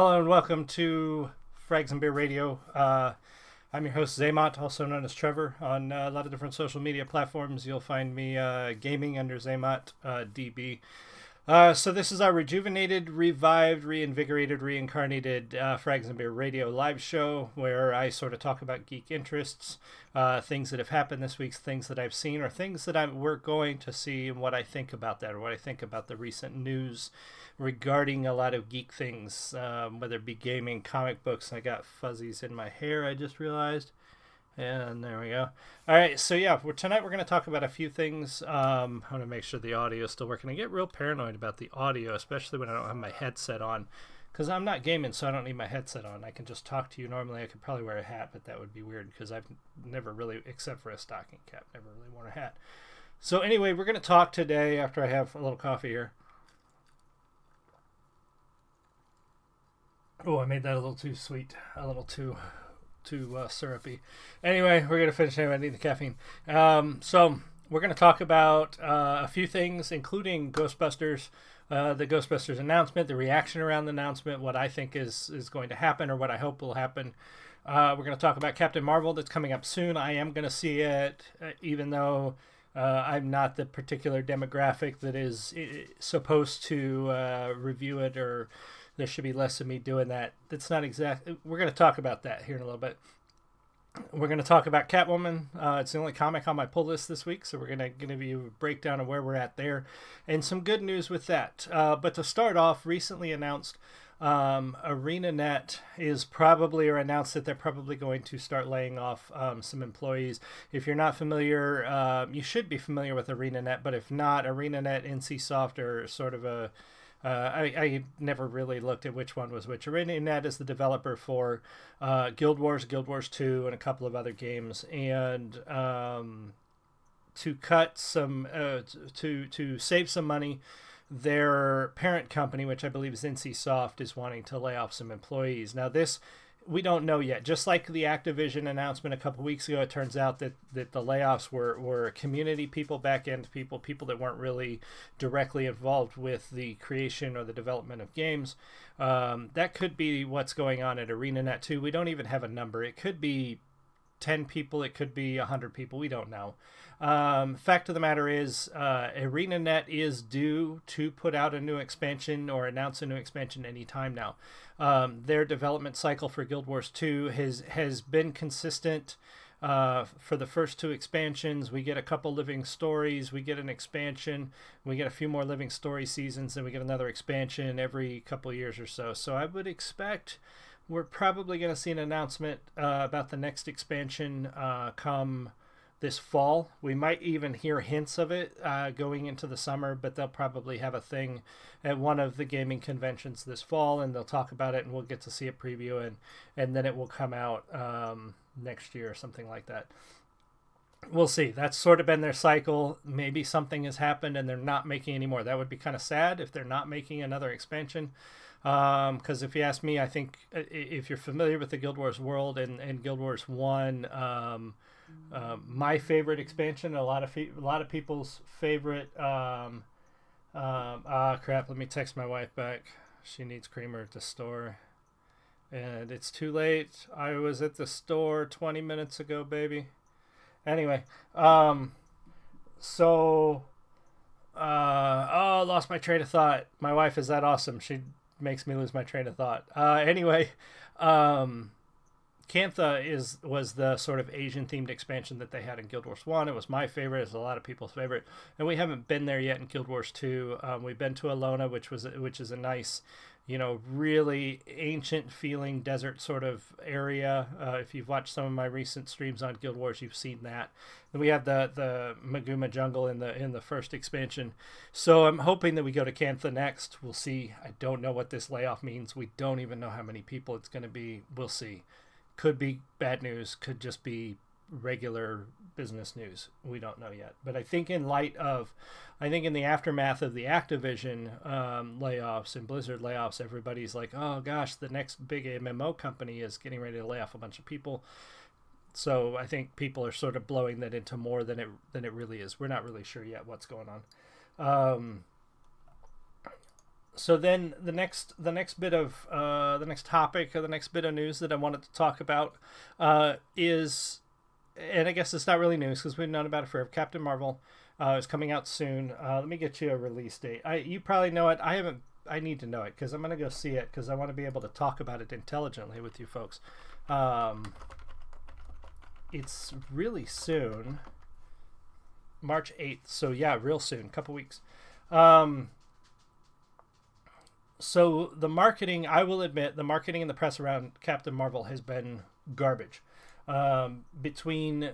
Hello and welcome to Frags and Beer Radio. I'm your host Xamot, also known as Trevor. On a lot of different social media platforms, you'll find me gaming under XamotDB. So this is our rejuvenated, revived, reinvigorated, reincarnated Frags and Beer Radio live show where I sort of talk about geek interests, things that have happened this week, things that I've seen, or things that we're going to see, and what I think about that, or what I think about the recent news regarding a lot of geek things, whether it be gaming, comic books. I got fuzzies in my hair, I just realized. And there we go. All right, so yeah, tonight we're going to talk about a few things. I want to make sure the audio is still working. I get real paranoid about the audio, especially when I don't have my headset on, because I'm not gaming, so I don't need my headset on. I can just talk to you normally. I could probably wear a hat, but that would be weird because I've never really, except for a stocking cap, never really worn a hat. So anyway, we're going to talk today after I have a little coffee here. Oh, I made that a little too sweet, a little too syrupy. Anyway, we're going to finish anyway. I need the caffeine. So we're going to talk about a few things, including Ghostbusters, the Ghostbusters announcement, the reaction around the announcement, what I think is going to happen or what I hope will happen. We're going to talk about Captain Marvel that's coming up soon. I am going to see it, even though I'm not the particular demographic that is supposed to review it, or there should be less of me doing that. That's not exact. We're going to talk about that here in a little bit. We're going to talk about Catwoman. It's the only comic on my pull list this week, so we're going to give you a breakdown of where we're at there and some good news with that. But to start off, recently announced ArenaNet is probably, or announced that they're probably going to start laying off some employees. If you're not familiar, you should be familiar with ArenaNet, but if not, ArenaNet, NCSoft are sort of a I never really looked at which one was which. ArenaNet is the developer for Guild Wars, Guild Wars 2, and a couple of other games. And to cut some, to save some money, their parent company, which I believe is NCSoft, is wanting to lay off some employees. Now this, we don't know yet. Just like the Activision announcement a couple weeks ago, it turns out that the layoffs were community people, back-end people that weren't really directly involved with the creation or the development of games. That could be what's going on at ArenaNet too. We don't even have a number. It could be 10 people. It could be 100 people. We don't know. Fact of the matter is, ArenaNet is due to put out a new expansion or announce a new expansion anytime now. Their development cycle for Guild Wars 2 has been consistent. For the first two expansions, we get a couple living stories, we get an expansion, we get a few more living story seasons, and we get another expansion every couple years or so. So I would expect we're probably going to see an announcement about the next expansion come this fall. We might even hear hints of it going into the summer, but they'll probably have a thing at one of the gaming conventions this fall, and they'll talk about it, and we'll get to see a preview, and then it will come out next year or something like that. We'll see. That's sort of been their cycle. Maybe something has happened and they're not making any more. That would be kind of sad if they're not making another expansion. Because if you ask me, I think if you're familiar with the Guild Wars world and Guild Wars 1, my favorite expansion, a lot of people's favorite. Crap! Let me text my wife back. She needs creamer at the store, and it's too late. I was at the store 20 minutes ago, baby. Anyway, oh, lost my train of thought. My wife is that awesome. She makes me lose my train of thought. Anyway, Cantha was the sort of Asian themed expansion that they had in Guild Wars 1. It was my favorite. It's a lot of people's favorite. And we haven't been there yet in Guild Wars 2. We've been to Alona, which is a nice, really ancient feeling desert sort of area. If you've watched some of my recent streams on Guild Wars, you've seen that. And we have the Maguma jungle in the first expansion. So I'm hoping that we go to Cantha next. We'll see. I don't know what this layoff means. We don't even know how many people it's going to be. We'll see. Could be bad news, could just be regular business news. We don't know yet. But I think in the aftermath of the Activision layoffs and Blizzard layoffs, everybody's like, oh gosh, the next big MMO company is getting ready to lay off a bunch of people. So I think people are sort of blowing that into more than it really is. We're not really sure yet what's going on. So then the next bit of the next topic, or the next bit of news that I wanted to talk about is, and I guess it's not really news because we've known about it forever. Captain Marvel is coming out soon. Let me get you a release date. You probably know it. I haven't. I need to know it because I'm going to go see it because I want to be able to talk about it intelligently with you folks. It's really soon, March 8th. So yeah, real soon, a couple weeks. So the marketing, I will admit, the marketing and the press around Captain Marvel has been garbage. Between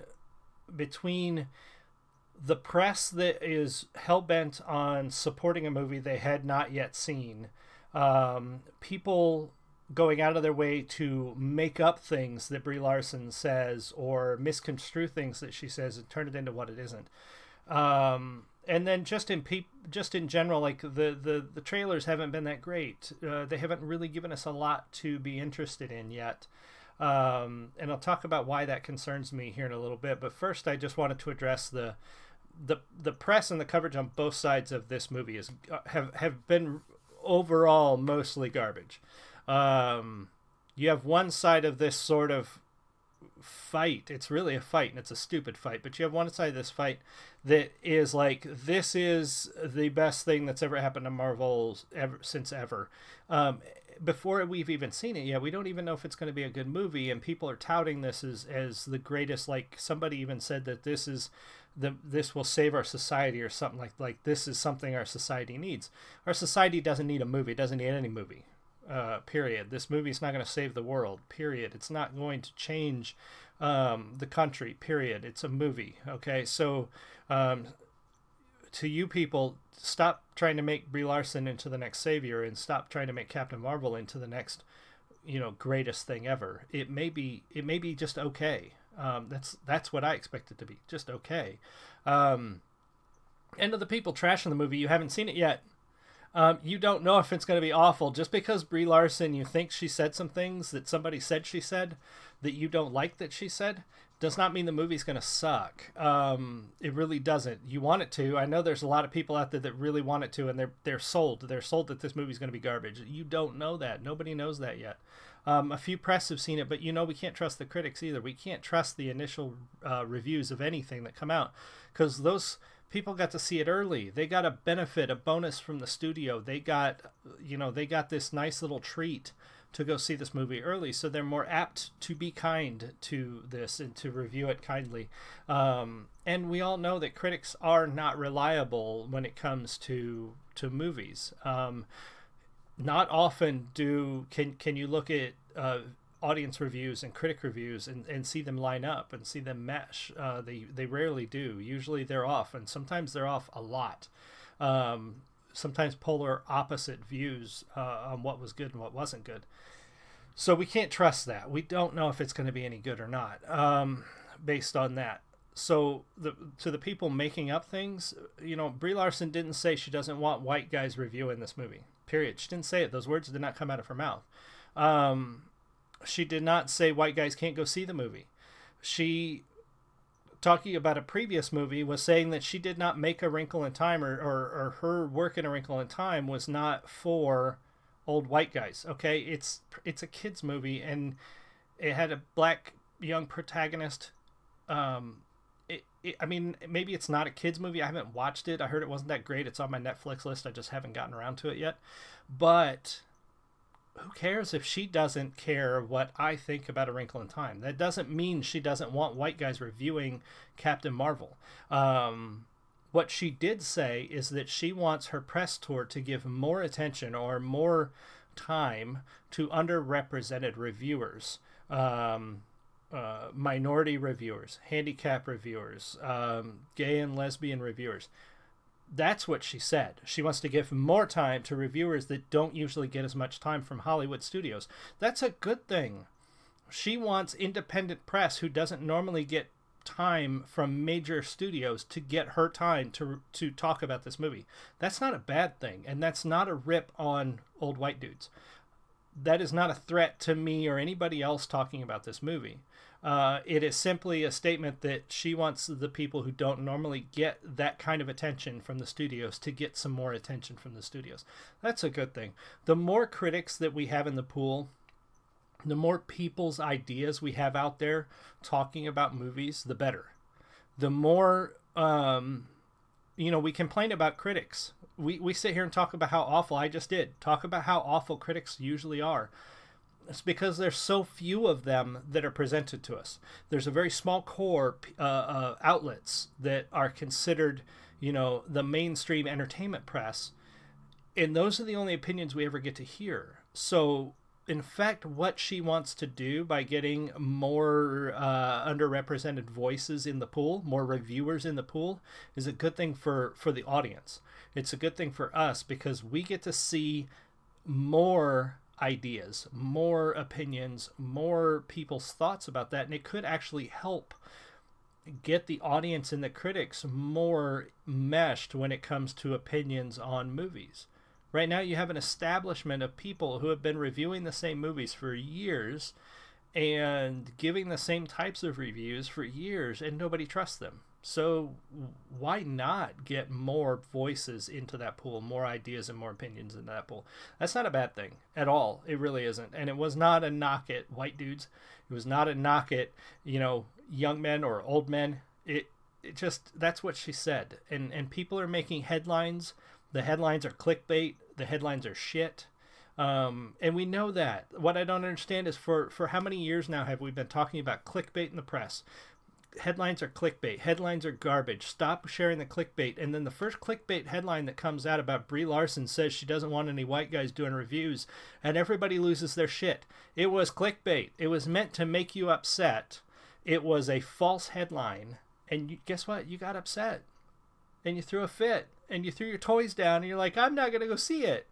the press that is hell-bent on supporting a movie they had not yet seen, people going out of their way to make up things that Brie Larson says or misconstrue things that she says and turn it into what it isn't. And then just in general, like the trailers haven't been that great. They haven't really given us a lot to be interested in yet. And I'll talk about why that concerns me here in a little bit. But first, I just wanted to address the press and the coverage on both sides of this movie have been overall mostly garbage. You have one side of this sort of fight. It's really a fight, and it's a stupid fight. But you have one side of this fight that is like, this is the best thing that's ever happened to Marvel since ever. Before we've even seen it yet, we don't even know if it's going to be a good movie, and people are touting this as the greatest. Like, somebody even said that this will save our society, or something like this is something our society needs. Our society doesn't need a movie. It doesn't need any movie. Period. This movie's not going to save the world. Period. It's not going to change the country. Period. It's a movie. Okay, so to you people, stop trying to make Brie Larson into the next savior, and stop trying to make Captain Marvel into the next, greatest thing ever. It may be just okay. That's what I expect it to be. Just okay. And to the people trashing the movie, you haven't seen it yet. You don't know if it's going to be awful. Just because Brie Larson, you think she said some things that somebody said she said that you don't like that she said, does not mean the movie's going to suck. It really doesn't. You want it to. I know there's a lot of people out there that really want it to, and they're sold. They're sold that this movie's going to be garbage. You don't know that. Nobody knows that yet. A few press have seen it, but we can't trust the critics either. We can't trust the initial reviews of anything that come out, because those people got to see it early. They got a benefit, a bonus from the studio. They got this nice little treat to go see this movie early, so they're more apt to be kind to this and to review it kindly. And we all know that critics are not reliable when it comes to movies. Not often can you look at audience reviews and critic reviews and see them line up and see them mesh. They rarely do. Usually they're off, and sometimes they're off a lot. Sometimes polar opposite views on what was good and what wasn't good. So we can't trust that. We don't know if it's going to be any good or not based on that. So to the people making up things, Brie Larson didn't say she doesn't want white guys reviewing this movie. Period. She didn't say it. Those words did not come out of her mouth. She did not say white guys can't go see the movie. She, talking about a previous movie, was saying that she did not make A Wrinkle in Time, or her work in A Wrinkle in Time was not for old white guys. Okay, it's a kids movie, and it had a black young protagonist. I mean, maybe it's not a kids movie. I haven't watched it. I heard it wasn't that great. It's on my Netflix list. I just haven't gotten around to it yet. But who cares if she doesn't care what I think about A Wrinkle in Time? That doesn't mean she doesn't want white guys reviewing Captain Marvel. What she did say is that she wants her press tour to give more attention or more time to underrepresented reviewers, minority reviewers, handicap reviewers, gay and lesbian reviewers. That's what she said. She wants to give more time to reviewers that don't usually get as much time from Hollywood studios. That's a good thing. She wants independent press who doesn't normally get time from major studios to get her time to talk about this movie. That's not a bad thing, and that's not a rip on old white dudes. that is not a threat to me or anybody else talking about this movie. It is simply a statement that she wants the people who don't normally get that kind of attention from the studios to get some more attention from the studios. That's a good thing. The more critics that we have in the pool, the more people's ideas we have out there talking about movies, the better. The more, we complain about critics. We sit here and talk about how awful, I just did, talk about how awful critics usually are. It's because there's so few of them that are presented to us. There's a very small core outlets that are considered, the mainstream entertainment press. And those are the only opinions we ever get to hear. So, in fact, what she wants to do by getting more underrepresented voices in the pool, more reviewers in the pool, is a good thing for the audience. It's a good thing for us because we get to see more ideas, more opinions, more people's thoughts about that, and it could actually help get the audience and the critics more meshed when it comes to opinions on movies. Right now you have an establishment of people who have been reviewing the same movies for years and giving the same types of reviews for years, and nobody trusts them. So why not get more voices into that pool, more ideas and more opinions into that pool? That's not a bad thing at all. It really isn't. And it was not a knock at white dudes. It was not a knock at, young men or old men. It just, that's what she said. And people are making headlines. The headlines are clickbait. The headlines are shit. And we know that. What I don't understand is for how many years now have we been talking about clickbait in the press? Headlines are clickbait. Headlines are garbage. Stop sharing the clickbait. And then the first clickbait headline that comes out about Brie Larson says she doesn't want any white guys doing reviews, and everybody loses their shit. It was clickbait. It was meant to make you upset. It was a false headline. And guess what? You got upset. And you threw a fit. And you threw your toys down. And you're like, I'm not going to go see it.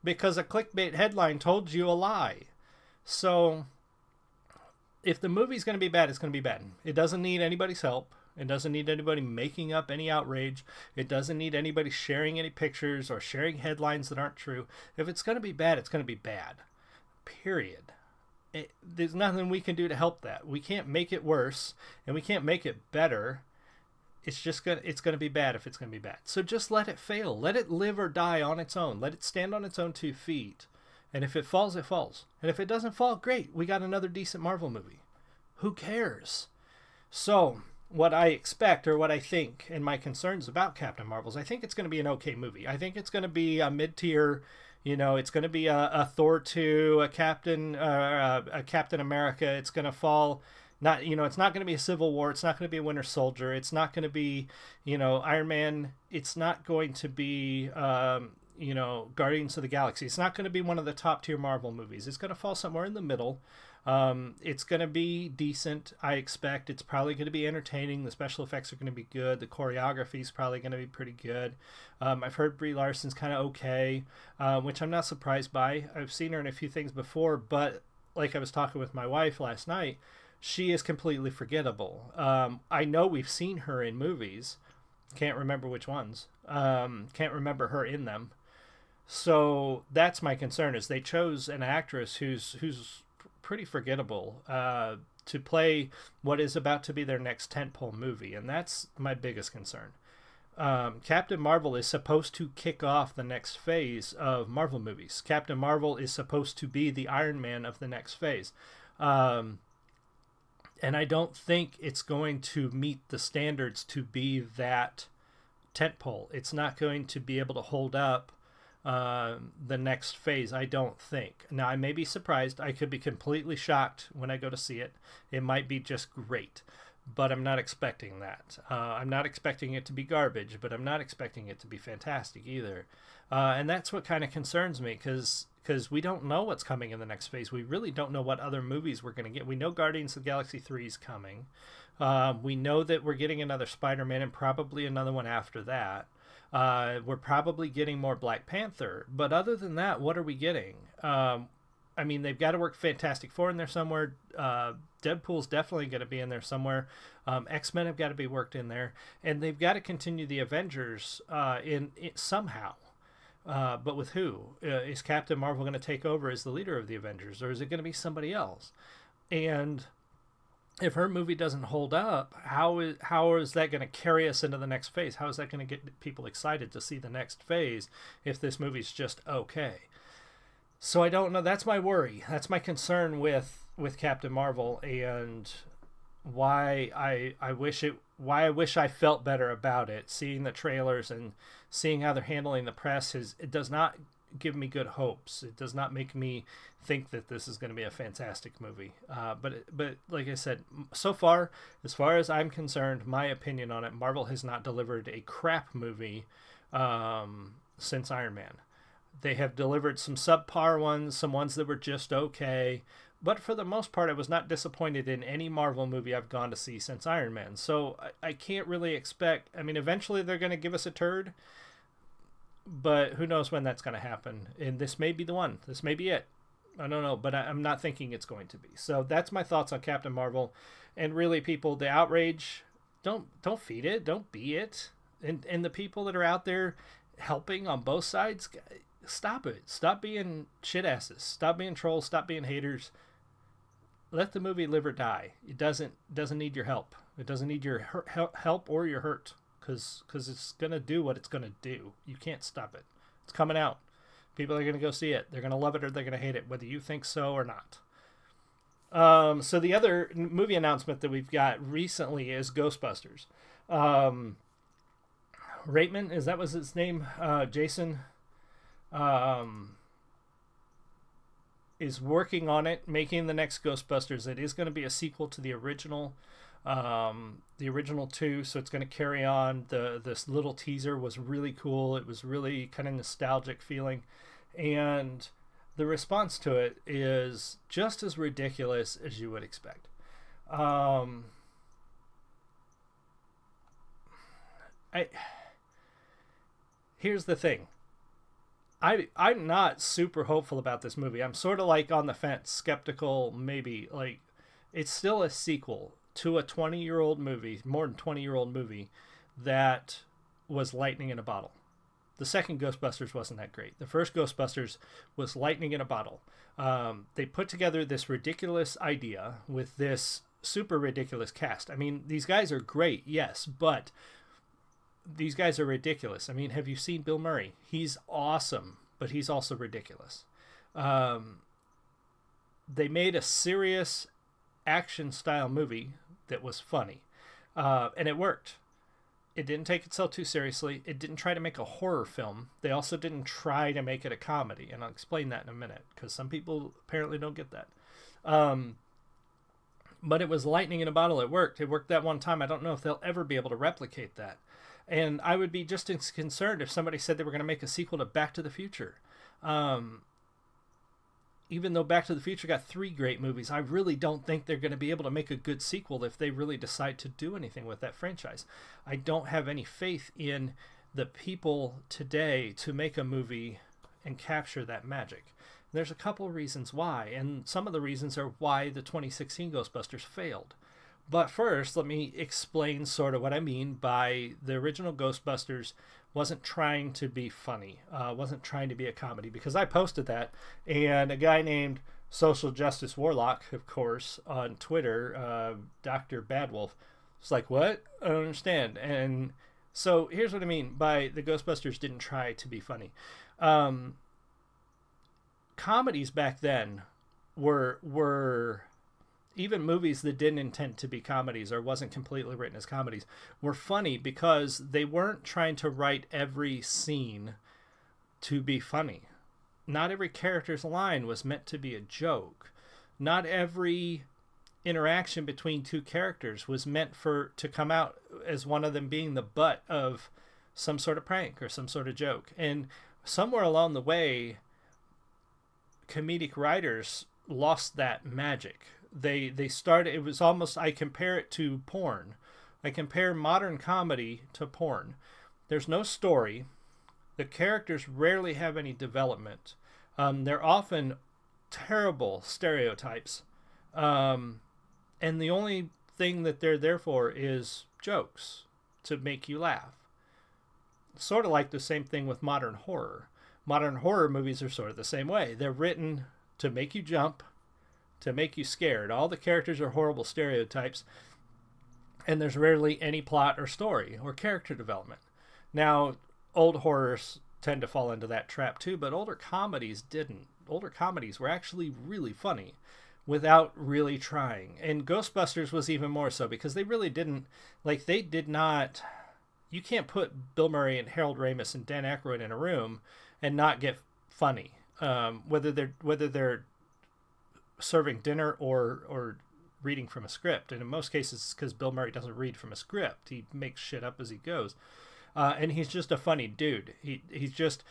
Because a clickbait headline told you a lie. So if the movie's going to be bad, it's going to be bad. It doesn't need anybody's help. It doesn't need anybody making up any outrage. It doesn't need anybody sharing any pictures or sharing headlines that aren't true. If it's going to be bad, it's going to be bad. Period. There's nothing we can do to help that. We can't make it worse, and we can't make it better. It's going to be bad if it's going to be bad. So just let it fail. Let it live or die on its own. Let it stand on its own 2 feet. And if it falls, it falls. And if it doesn't fall, great. We got another decent Marvel movie. Who cares? So what I expect, or what I think, and my concerns about Captain Marvel's, I think it's going to be an okay movie. I think it's going to be a mid-tier, it's going to be a Thor 2, a Captain America. It's going to fall, not, it's not going to be a Civil War. It's not going to be a Winter Soldier. It's not going to be, Iron Man. It's not going to be, Guardians of the Galaxy. It's not going to be one of the top tier Marvel movies. It's going to fall somewhere in the middle. It's going to be decent, I expect. It's probably going to be entertaining. The special effects are going to be good. The choreography is probably going to be pretty good. I've heard Brie Larson's kind of okay, which I'm not surprised by. I've seen her in a few things before, but like I was talking with my wife last night, she is completely forgettable. I know we've seen her in movies. Can't remember which ones. Can't remember her in them. So that's my concern, is they chose an actress who's pretty forgettable to play what is about to be their next tentpole movie, and that's my biggest concern. Captain Marvel is supposed to kick off the next phase of Marvel movies. Captain Marvel is supposed to be the Iron Man of the next phase. And I don't think it's going to meet the standards to be that tentpole. It's not going to be able to hold up the next phase, I don't think. Now, I may be surprised. I could be completely shocked when I go to see it. It might be just great, but I'm not expecting that. I'm not expecting it to be garbage, but I'm not expecting it to be fantastic either. And that's what kind of concerns me, because we don't know what's coming in the next phase. We really don't know what other movies we're going to get. We know Guardians of the Galaxy 3 is coming. We know that we're getting another Spider-Man and probably another one after that. We're probably getting more Black Panther. But other than that, what are we getting? I mean, they've got to work Fantastic Four in there somewhere. Deadpool's definitely going to be in there somewhere. X-Men have got to be worked in there. And they've got to continue the Avengers in somehow. But with who? Is Captain Marvel going to take over as the leader of the Avengers, or is it going to be somebody else? And if her movie doesn't hold up, how is that going to carry us into the next phase? How is that going to get people excited to see the next phase if this movie's just okay? So I don't know. That's my worry. That's my concern with Captain Marvel, and why I wish I felt better about it. Seeing the trailers and seeing how they're handling the press, it does not give me good hopes. It does not make me think that this is going to be a fantastic movie. But like I said, so far as I'm concerned, my opinion on it, Marvel has not delivered a crap movie since Iron Man. They have delivered some subpar ones, some ones that were just okay. But for the most part, I was not disappointed in any Marvel movie I've gone to see since Iron Man. So I can't really expect... I mean, eventually they're going to give us a turd. But who knows when that's going to happen. And this may be the one. This may be it. I don't know. But I'm not thinking it's going to be. So that's my thoughts on Captain Marvel. And really, people, the outrage, don't feed it. Don't be it. And the people that are out there helping on both sides, stop it. Stop being shit asses. Stop being trolls. Stop being haters. Let the movie live or die. It doesn't need your help. It doesn't need your help or your hurt, because it's going to do what it's going to do. You can't stop it. It's coming out. People are going to go see it. They're going to love it or they're going to hate it, whether you think so or not. So the other movie announcement that we've got recently is Ghostbusters. Reitman, is that was his name? Jason is working on it, making the next Ghostbusters. It is going to be a sequel to the original two, so it's going to carry on. This little teaser was really cool. It was really kind of nostalgic feeling, and the response to it is just as ridiculous as you would expect. Here's the thing. I'm not super hopeful about this movie. I'm sort of like on the fence, skeptical, maybe. Like, it's still a sequel to a 20-year-old movie, more than 20-year-old movie, that was lightning in a bottle. The second Ghostbusters wasn't that great. The first Ghostbusters was lightning in a bottle. They put together this ridiculous idea with this super ridiculous cast. I mean, these guys are great, yes, but these guys are ridiculous. I mean, have you seen Bill Murray? He's awesome, but he's also ridiculous. They made a serious action-style movie that was funny, and it worked. It didn't take itself too seriously. It didn't try to make a horror film. They also didn't try to make it a comedy, and I'll explain that in a minute, because some people apparently don't get that. But it was lightning in a bottle. It worked. It worked that one time. I don't know if they'll ever be able to replicate that. And I would be just as concerned if somebody said they were going to make a sequel to Back to the Future. Even though Back to the Future got 3 great movies, I really don't think they're going to be able to make a good sequel if they really decide to do anything with that franchise. I don't have any faith in the people today to make a movie and capture that magic. There's a couple of reasons why, and some of the reasons are why the 2016 Ghostbusters failed. But first, let me explain sort of what I mean by the original Ghostbusters wasn't trying to be funny, wasn't trying to be a comedy, because I posted that, and a guy named Social Justice Warlock, of course, on Twitter, Dr. Badwolf, was like, what? I don't understand. And so here's what I mean by the Ghostbusters didn't try to be funny. Comedies back then were even movies that didn't intend to be comedies or wasn't completely written as comedies were funny because they weren't trying to write every scene to be funny. Not every character's line was meant to be a joke. Not every interaction between two characters was meant to come out as one of them being the butt of some sort of prank or some sort of joke. And somewhere along the way, comedic writers lost that magic. They started, it was almost, I compare it to porn. I compare modern comedy to porn. There's no story. The characters rarely have any development. They're often terrible stereotypes. And the only thing that they're there for is jokes to make you laugh. Sort of like the same thing with modern horror. modern horror movies are sort of the same way. They're written to make you jump, to make you scared. All the characters are horrible stereotypes, and there's rarely any plot or story or character development. Now, old horrors tend to fall into that trap too, but older comedies didn't. Older comedies were actually really funny without really trying. And Ghostbusters was even more so, because they really didn't, like, they did not, you can't put Bill Murray and Harold Ramis and Dan Aykroyd in a room and not get funny. Whether they're serving dinner or reading from a script. And in most cases, it's because Bill Murray doesn't read from a script. He makes shit up as he goes. And he's just a funny dude. He's just,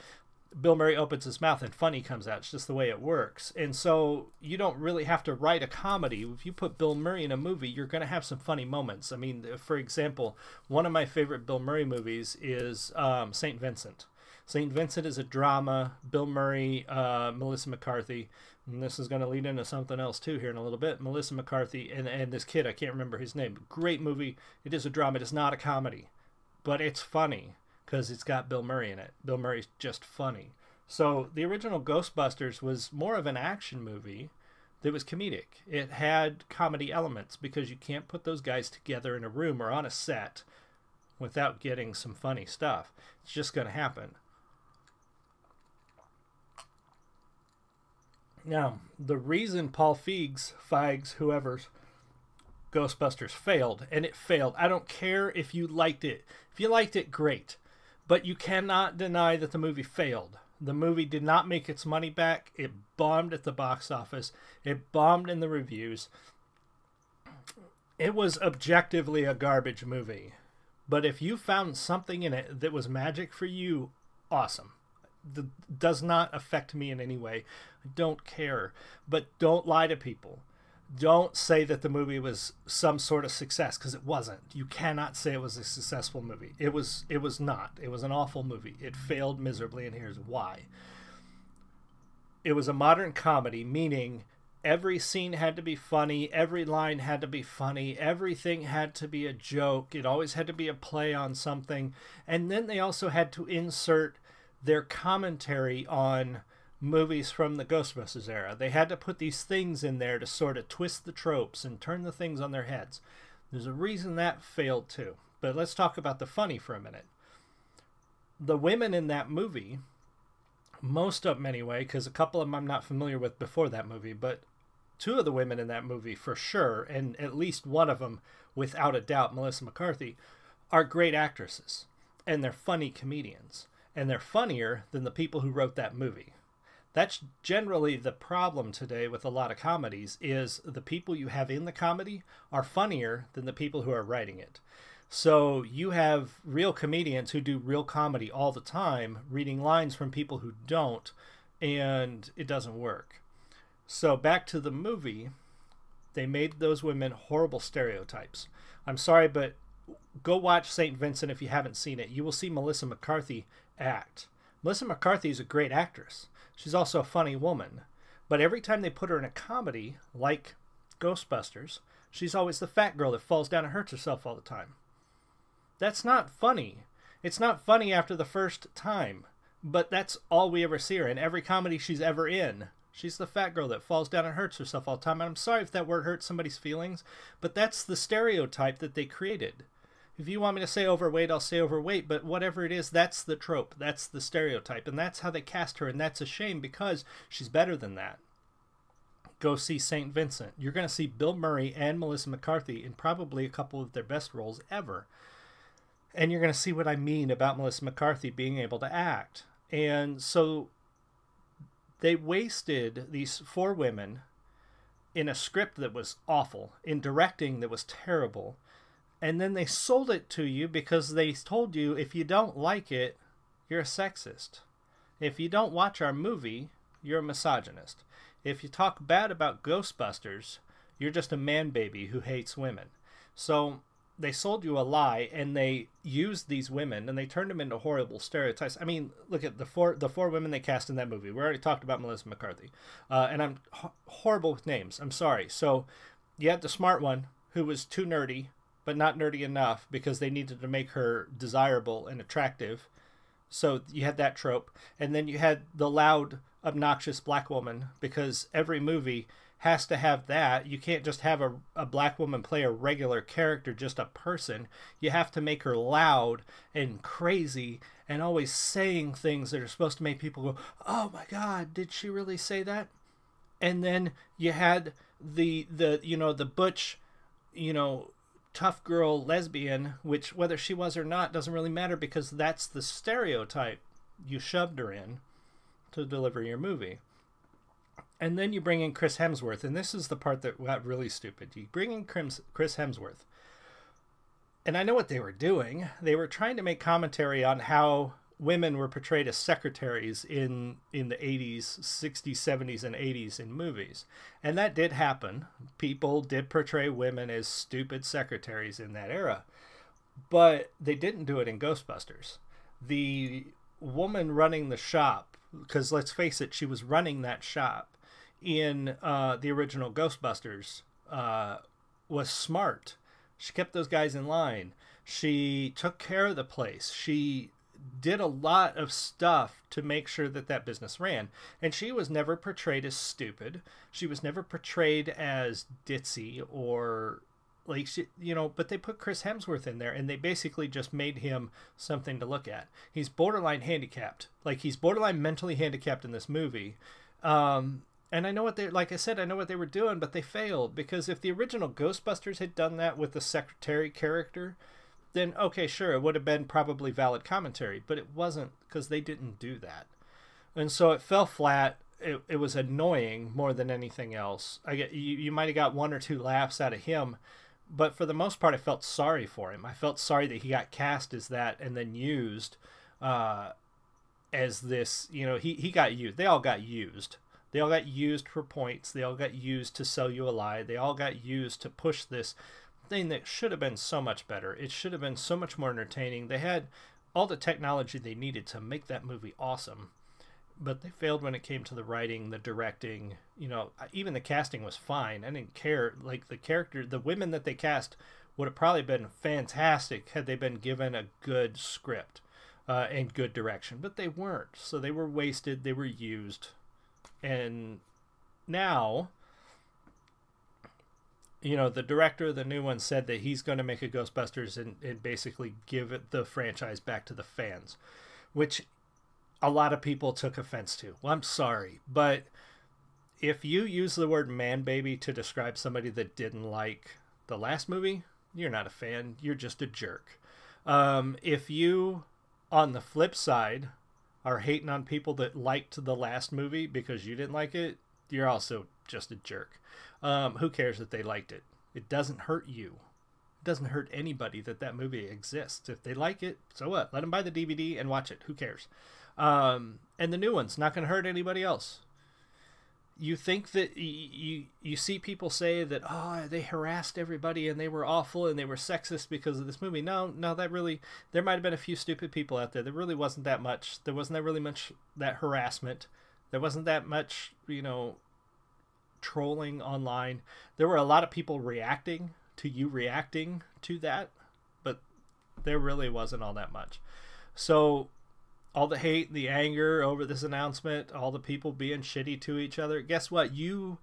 Bill Murray opens his mouth and funny comes out. It's just the way it works. And so you don't really have to write a comedy. If you put Bill Murray in a movie, you're going to have some funny moments. I mean, for example, one of my favorite Bill Murray movies is St. Vincent. St. Vincent is a drama. Bill Murray, Melissa McCarthy, and this is going to lead into something else too here in a little bit. Melissa McCarthy and this kid, I can't remember his name. Great movie. It is a drama. It is not a comedy, but it's funny because it's got Bill Murray in it. Bill Murray's just funny. So the original Ghostbusters was more of an action movie that was comedic. It had comedy elements because you can't put those guys together in a room or on a set without getting some funny stuff. It's just going to happen. Now, the reason Paul Feig's, whoever's Ghostbusters failed, and it failed. I don't care if you liked it. If you liked it, great. But you cannot deny that the movie failed. The movie did not make its money back. It bombed at the box office. It bombed in the reviews. It was objectively a garbage movie. But if you found something in it that was magic for you, awesome. Does not affect me in any way. I don't care. But don't lie to people. Don't say that the movie was some sort of success, because it wasn't. You cannot say it was a successful movie. It was not. It was an awful movie. It failed miserably, and here's why. It was a modern comedy, meaning every scene had to be funny, every line had to be funny, everything had to be a joke. It always had to be a play on something. And then they also had to insert their commentary on movies from the Ghostbusters era. They had to put these things in there to sort of twist the tropes and turn the things on their heads. There's a reason that failed too. But let's talk about the funny for a minute. The women in that movie, most of them anyway, because a couple of them I'm not familiar with before that movie, but two of the women in that movie for sure, and at least one of them, without a doubt, Melissa McCarthy, are great actresses. And they're funny comedians. And they're funnier than the people who wrote that movie. That's generally the problem today with a lot of comedies, is the people you have in the comedy are funnier than the people who are writing it. So you have real comedians who do real comedy all the time, reading lines from people who don't, and it doesn't work. So back to the movie, they made those women horrible stereotypes. I'm sorry, but go watch St. Vincent if you haven't seen it. You will see Melissa McCarthy act. Melissa McCarthy is a great actress. She's also a funny woman. But every time they put her in a comedy, like Ghostbusters, she's always the fat girl that falls down and hurts herself all the time. That's not funny. It's not funny after the first time. But that's all we ever see her in. Every comedy she's ever in, she's the fat girl that falls down and hurts herself all the time. And I'm sorry if that word hurts somebody's feelings, but that's the stereotype that they created. If you want me to say overweight, I'll say overweight, but whatever it is, that's the trope. That's the stereotype, and that's how they cast her, and that's a shame because she's better than that. Go see St. Vincent. You're going to see Bill Murray and Melissa McCarthy in probably a couple of their best roles ever. And you're going to see what I mean about Melissa McCarthy being able to act. And so they wasted these 4 women in a script that was awful, in directing that was terrible, and then they sold it to you because they told you if you don't like it, you're a sexist. If you don't watch our movie, you're a misogynist. If you talk bad about Ghostbusters, you're just a man baby who hates women. So they sold you a lie, and they used these women and they turned them into horrible stereotypes. I mean, look at the four women they cast in that movie. We already talked about Melissa McCarthy, and I'm horrible with names. I'm sorry. So you had the smart one who was too nerdy, but not nerdy enough because they needed to make her desirable and attractive. So you had that trope, and then you had the loud, obnoxious black woman, because every movie has to have that. You can't just have a black woman play a regular character, just a person. You have to make her loud and crazy and always saying things that are supposed to make people go, oh my God, did she really say that? And then you had the butch, tough girl lesbian, which whether she was or not doesn't really matter, because that's the stereotype you shoved her in to deliver your movie. And then you bring in Chris Hemsworth, and this is the part that got really stupid. You bring in Chris Hemsworth, and I know what they were doing. They were trying to make commentary on how women were portrayed as secretaries in the 80s, 60s, 70s, and 80s in movies. And that did happen. People did portray women as stupid secretaries in that era. But they didn't do it in Ghostbusters. The woman running the shop, because let's face it, she was running that shop in the original Ghostbusters, was smart. She kept those guys in line. She took care of the place. She did a lot of stuff to make sure that that business ran. And she was never portrayed as stupid. She was never portrayed as ditzy or like, but they put Chris Hemsworth in there, and they basically just made him something to look at. He's borderline handicapped. Like, he's borderline mentally handicapped in this movie. And I know like I said, I know what they were doing, but they failed, because if the original Ghostbusters had done that with the secretary character, then okay, sure, it would have been probably valid commentary, but it wasn't, because they didn't do that. And so it fell flat. It was annoying more than anything else. You might have got 1 or 2 laughs out of him, but for the most part, I felt sorry for him. I felt sorry that he got cast as that and then used as this, he got used. They all got used. They all got used for points. They all got used to sell you a lie. They all got used to push this thing that should have been so much better. It should have been so much more entertaining. They had all the technology they needed to make that movie awesome, but they failed when it came to the writing, the directing. Even the casting was fine. I didn't care. Like, the women that they cast would have probably been fantastic had they been given a good script and good direction, but they weren't. So they were wasted. They were used. And now, the director of the new one said that he's going to make a Ghostbusters and basically give it the franchise back to the fans, which a lot of people took offense to. Well, I'm sorry, but if you use the word man baby to describe somebody that didn't like the last movie, you're not a fan. You're just a jerk. If you, on the flip side, are hating on people that liked the last movie because you didn't like it, you're also just a jerk. Who cares if they liked it? It doesn't hurt you. It doesn't hurt anybody that movie exists. If they like it, so what? Let them buy the DVD and watch it. Who cares? And the new one's not going to hurt anybody else. You think that you see people say that, oh, they harassed everybody and they were awful and they were sexist because of this movie. No, there might have been a few stupid people out there. There really wasn't that much. There wasn't that really much that harassment. There wasn't that much, trolling online. There were a lot of people reacting to that, but there really wasn't all that much. So all the hate, the anger over this announcement, all the people being shitty to each other, guess what? You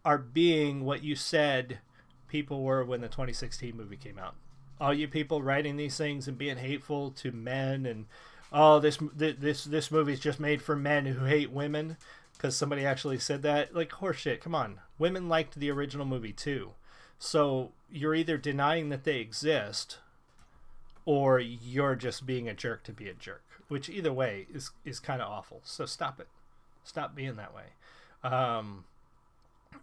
are being what you said people were when the 2016 movie came out. All you people writing these things and being hateful to men and, oh, this movie's just made for men who hate women because somebody actually said that. Like, horseshit, come on. Women liked the original movie too. So you're either denying that they exist or you're just being a jerk to be a jerk, which either way is kind of awful. So stop it. Stop being that way.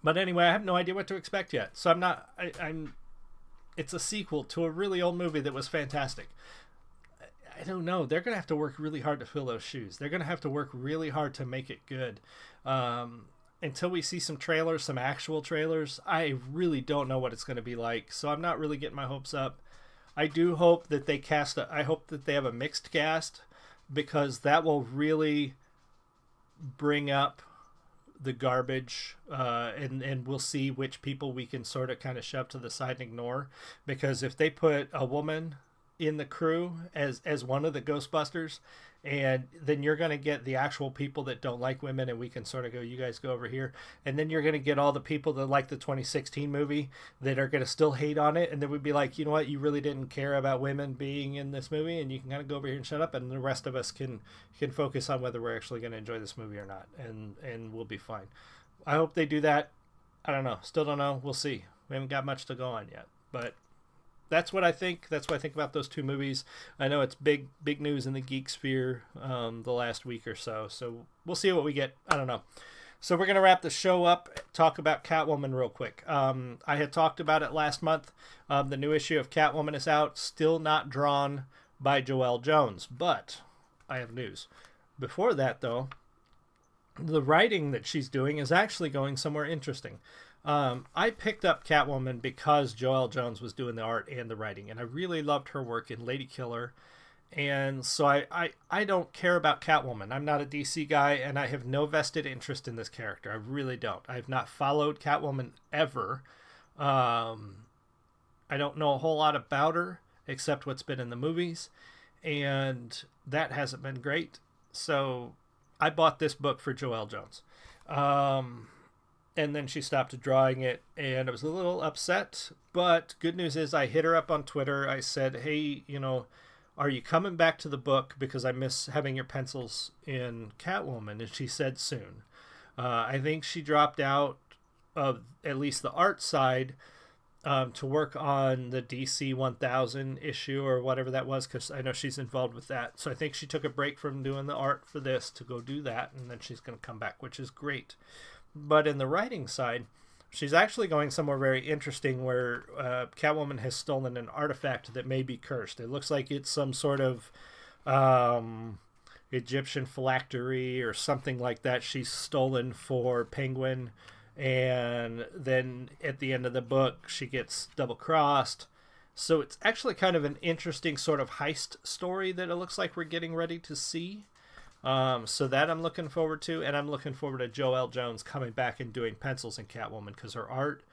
But anyway, I have no idea what to expect yet. So it's a sequel to a really old movie that was fantastic. I don't know. They're going to have to work really hard to fill those shoes. They're going to have to work really hard to make it good. Until we see some trailers, some actual trailers, I really don't know what it's going to be like. So I'm not really getting my hopes up. I do hope that I hope that they have a mixed cast, because that will really bring up the garbage, and we'll see which people we can sort of kind of shove to the side and ignore. Because if they put a woman in the crew as one of the Ghostbusters, and then you're going to get the actual people that don't like women, and we can sort of go, you guys go over here, and then you're going to get all the people that like the 2016 movie that are going to still hate on it, and then we'd be like, you know what, you really didn't care about women being in this movie, and you can kind of go over here and shut up, and the rest of us can focus on whether we're actually going to enjoy this movie or not, and we'll be fine. I hope they do that. I don't know. Still don't know. We'll see. We haven't got much to go on yet, but that's what I think. That's what I think about those two movies. I know it's big news in the geek sphere the last week or so. So we'll see what we get. I don't know. So we're going to wrap the show up, talk about Catwoman real quick. I had talked about it last month. The new issue of Catwoman is out, still not drawn by Joelle Jones, but I have news. Before that, though, the writing that she's doing is actually going somewhere interesting. I picked up Catwoman because Joelle Jones was doing the art and the writing, and I really loved her work in Lady Killer. And so I don't care about Catwoman. I'm not a DC guy, and I have no vested interest in this character. I really don't. I have not followed Catwoman ever. I don't know a whole lot about her except what's been in the movies, and that hasn't been great. So I bought this book for Joelle Jones. And then she stopped drawing it, and I was a little upset. But good news is I hit her up on Twitter. I said, hey, you know, are you coming back to the book? Because I miss having your pencils in Catwoman. And she said soon. I think she dropped out of at least the art side to work on the DC 1000 issue or whatever that was, because I know she's involved with that. So I think she took a break from doing the art for this to go do that, and then she's going to come back, which is great. But in the writing side, she's actually going somewhere very interesting where Catwoman has stolen an artifact that may be cursed. It looks like it's some sort of Egyptian phylactery or something like that she's stolen for Penguin. And then at the end of the book, she gets double-crossed. So it's actually kind of an interesting sort of heist story that it looks like we're getting ready to see. So that I'm looking forward to, and I'm looking forward to Joelle Jones coming back and doing pencils in Catwoman, because her art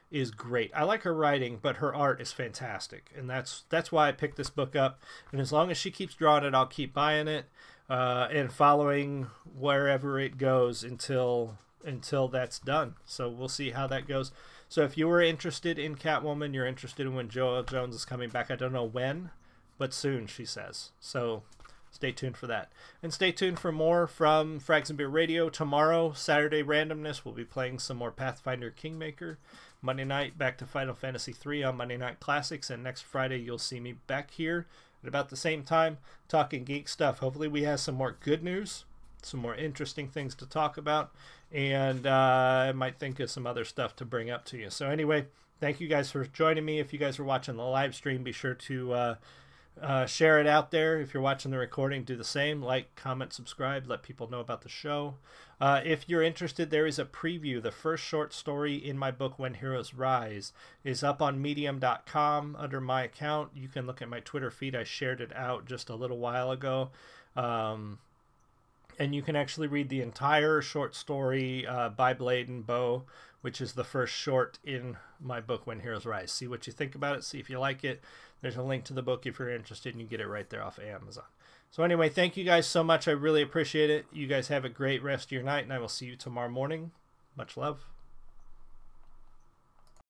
is great. I like her writing, but her art is fantastic, and that's why I picked this book up. And as long as she keeps drawing it, I'll keep buying it and following wherever it goes until that's done. So we'll see how that goes. So if you were interested in Catwoman, you're interested in when Joelle Jones is coming back. I don't know when, but soon, she says. So stay tuned for that. And stay tuned for more from Frags and Beer Radio. Tomorrow, Saturday Randomness, we'll be playing some more Pathfinder Kingmaker. Monday night, back to Final Fantasy III on Monday Night Classics. And next Friday, you'll see me back here at about the same time talking geek stuff. Hopefully we have some more good news, some more interesting things to talk about, and I might think of some other stuff to bring up to you. So anyway, thank you guys for joining me. If you guys are watching the live stream, be sure to share it out there. If you're watching the recording, do the same. Like, comment, subscribe, let people know about the show. If you're interested, there is a preview. The first short story in my book, When Heroes Rise, is up on medium.com under my account. You can look at my Twitter feed. I shared it out just a little while ago. And you can actually read the entire short story by Blade and Bow, which is the first short in my book, When Heroes Rise. See what you think about it. See if you like it. There's a link to the book if you're interested, and you get it right there off of Amazon. So anyway, thank you guys so much. I really appreciate it. You guys have a great rest of your night, and I will see you tomorrow morning. Much love.